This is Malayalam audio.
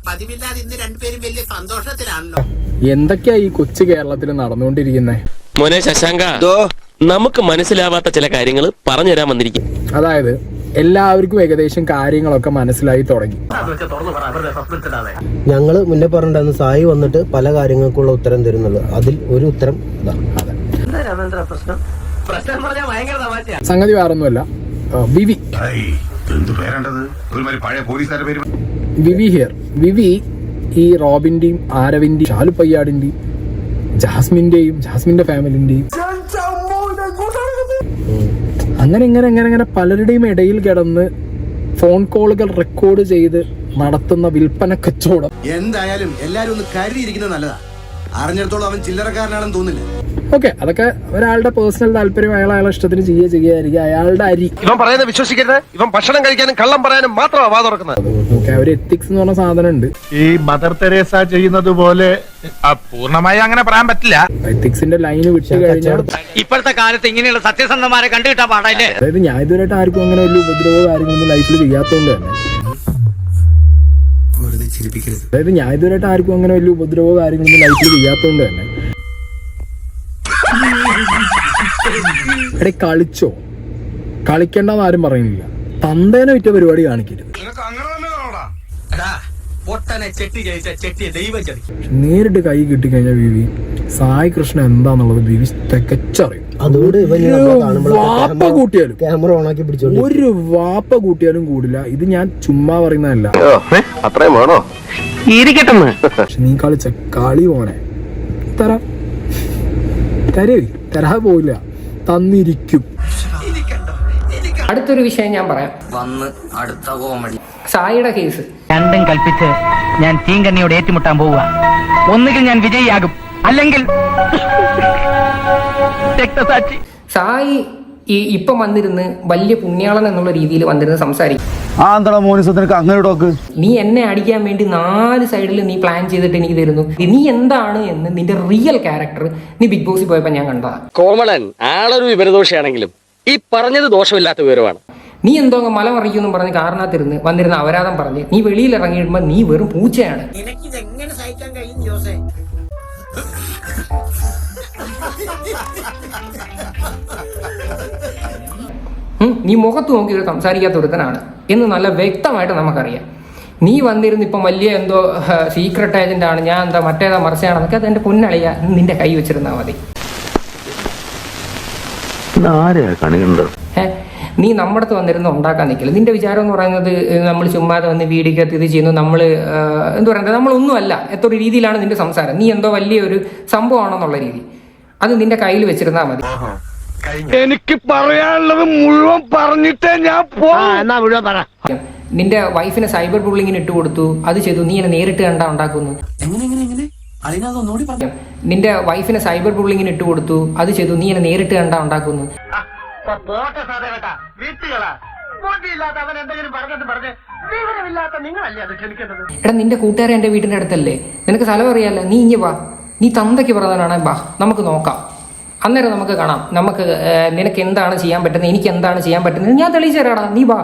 പതിവില്ലാതെ ഇന്ന് രണ്ടുപേരും വലിയ സന്തോഷത്തിലാണല്ലോ. എന്തൊക്കെയാ ഈ കൊച്ചു കേരളത്തിൽ നടന്നുകൊണ്ടിരിക്കുന്നത്? മോനെ ശശാങ്ക, നമുക്ക് മനസ്സിലാവാത്ത ചില കാര്യങ്ങൾ പറഞ്ഞു തരാൻ വന്നിരിക്കും. അതായത് എല്ലാവർക്കും ഏകദേശം കാര്യങ്ങളൊക്കെ മനസ്സിലായി തുടങ്ങി. ഞങ്ങള് മുന്നേ പറഞ്ഞിട്ടുണ്ടായിരുന്നു സായി വന്നിട്ട് പല കാര്യങ്ങൾക്കുള്ള ഉത്തരം തരുന്നുള്ളൂ. അതിൽ ഒരു ഉത്തരം സംഗതി വേറൊന്നുമല്ല. വിവി ഹിയർ. വിവി ഈ റോബിന്റെയും ആരവിന്റെയും ഷാലുപ്പയ്യാടിന്റെയും ജാസ്മിന്റെ ഫാമിലിന്റെയും അങ്ങനെ പലരുടെയും ഇടയിൽ കിടന്ന് ഫോൺ കോളുകൾ റെക്കോർഡ് ചെയ്ത് നടത്തുന്ന വിൽപ്പന കച്ചവടം. എന്തായാലും എല്ലാരും ഒന്ന് കരുതിയിരിക്കുന്നത് നല്ലതാ. അറിഞ്ഞിടത്തോളം അവൻ ചില്ലറക്കാരനാണെന്ന് തോന്നില്ല. ഓക്കെ, അതൊക്കെ ഒരാളുടെ പേഴ്സണൽ താല്പര്യം. അയാളെ ഇഷ്ടത്തിന് ചെയ്യായിരിക്കും. അയാളുടെ അരി ഇവൻ പറയുന്നത് വിശ്വസിക്കരുത്. ഇവൻ ഭക്ഷണം കഴിക്കാനും കള്ളം പറയാനും മാത്രമാണ് വാ തുറക്കുന്നത്. ഒരു എത്തിക്സ് എന്ന് പറഞ്ഞ സാധനം ഉണ്ട്. ഈ മദർ തെരേസ ചെയ്യുന്നത് പോലെ പൂർണ്ണമായി അങ്ങനെ പറയാൻ പറ്റില്ല. എത്തിക്സിന്റെ ലൈന് വിട്ട് കഴിഞ്ഞാൽ ഇപ്പോഴത്തെ കാലത്ത് ഇങ്ങനെയുള്ള സത്യസന്ധമാരെ കണ്ടുകിട്ടാ പാടല്ലേ. അതായത് ഞാൻ ഇതുവരെയായിട്ട് ആർക്കും അങ്ങനെ വലിയ ഉപദ്രവോ കാര്യങ്ങളൊന്നും ലൈഫിൽ ചെയ്യാത്തതുകൊണ്ട് തന്നെ എടേ കളിച്ചോ, കളിക്കണ്ടെന്ന് ആരും പറയുന്നില്ല. തന്തേനെ വിറ്റ പരിപാടി കാണിക്കരുത്. നേരിട്ട് കൈ കിട്ടിക്കഴിഞ്ഞാൽ വിവി സായി കൃഷ്ണ എന്താന്നുള്ളത് വിവി തികച്ചറിയും. ക്യാമറ ഓണാക്കി പിടിച്ചോണ്ട് ഒരു വാപ്പ കൂട്ടിയാലും കൂടില്ല. ഇത് ഞാൻ ചുമ്മാ പറയുന്നതല്ല. അത്രയും വേണോ? പക്ഷെ നീ കളിച്ച കളി മോനെ തരാ പോവില്ല, തന്നിരിക്കും. അടുത്തൊരു വിഷയം ഞാൻ പറയാം. അടുത്ത കോമഡി സായിയുടെ കേസ് രണ്ടും കൽപ്പിച്ച് ഞാൻ തീങ്കണ്ണിയോട് ഏറ്റുമുട്ടാൻ പോവുക. ഒന്നുകിൽ ഞാൻ വിജയിയാകും, അല്ലെങ്കിൽ രക്തസാക്ഷി. സായി ഇപ്പം വന്നിരുന്ന് വലിയ പുണ്യാളൻ എന്നുള്ള രീതിയിൽ വന്നിരുന്ന് സംസാരിക്കും. നീ എന്നെ അടിക്കാൻ വേണ്ടി 4 സൈഡിൽ നീ പ്ലാൻ ചെയ്തിട്ട് എനിക്ക് തരുന്നു. നീ എന്താണ് എന്ന് നിന്റെ റിയൽ ക്യാരക്ടർ നീ ബിഗ് ബോസിൽ പോയപ്പോ ഞാൻ കണ്ടതാ. കോമളൻ ആളൊരു വിവരദോഷിയാണെങ്കിലും ഈ പറഞ്ഞത് ദോഷമില്ലാത്ത വിവരമാണ്. നീ എന്തോ മല മറിക്കുമെന്നും പറഞ്ഞ് കാരണത്തിരുന്ന് വന്നിരുന്ന അപരാധം പറഞ്ഞ് നീ വെളിയിൽ ഇറങ്ങിയിടുമ്പോ നീ വെറും പൂച്ചയാണ്. എനിക്കിതെങ്ങനെ സഹിക്കാൻ കഴിയും ജോസേ? നീ മുഖത്ത് നോക്കി ഒരു സംസാരിക്കാത്ത ഒരുത്തനാണ് എന്ന് നല്ല വ്യക്തമായിട്ട് നമുക്കറിയാം. നീ വന്നിരുന്ന് ഇപ്പം വലിയ എന്തോ സീക്രട്ട് ഏജന്റ് ആണ്, ഞാൻ എന്താ മറ്റേതാ മറിച്ചാണെന്നൊക്കെ അതെന്റെ പൊന്നളിയ നിന്റെ കൈ വെച്ചിരുന്നാ മതി. നീ നമ്മുടെ അടുത്ത് വന്നിരുന്ന് ഉണ്ടാക്കാൻ നിൽക്കില്ല. നിന്റെ വിചാരം എന്ന് പറയുന്നത് നമ്മൾ ചുമ്മാതെ വന്ന് വീടിക്കകത്ത് ഇത് ചെയ്യുന്നു, നമ്മൾ എന്താ പറയുന്നത്, നമ്മളൊന്നുമല്ല. എത്ര രീതിയിലാണ് നിന്റെ സംസാരം. നീ എന്തോ വലിയൊരു സംഭവമാണെന്നുള്ള രീതി അത് നിന്റെ കയ്യിൽ വെച്ചിരുന്നാ മതി. എനിക്ക് പറയാനുള്ളത് മുഴുവൻ പറഞ്ഞിട്ടേ ഞാൻ നിന്റെ വൈഫിനെ സൈബർ ബുള്ളിങ്ങിന് ഇട്ട് കൊടുത്തു, അത് ചെയ്തു, നീ എന്നെ നേരിട്ട് കണ്ടാ ഉണ്ടാക്കുന്നു. നിന്റെ വൈഫിനെ സൈബർ ബുള്ളിങ്ങിന് ഇട്ട് കൊടുത്തു, അത് ചെയ്തു, നീ എന്നെ നേരിട്ട് കണ്ടാ ഉണ്ടാക്കുന്നു. എടാ നിന്റെ കൂട്ടുകാരെ എന്റെ വീടിന്റെ അടുത്തല്ലേ, നിനക്ക് സ്ഥലം അറിയാലോ, നീ ഇങ്ങ് വാ. നീ തന്തയ്ക്ക് പറഞ്ഞവനാണ്, ബാ നമുക്ക് നോക്കാം, അന്നേരം നമുക്ക് കാണാം. നമുക്ക് നിനക്ക് എന്താണ് ചെയ്യാൻ പറ്റുന്നത്, എനിക്ക് എന്താണ് ചെയ്യാൻ പറ്റുന്നത് ഞാൻ തെളിയിച്ചു തരാടാ, നീ വാ.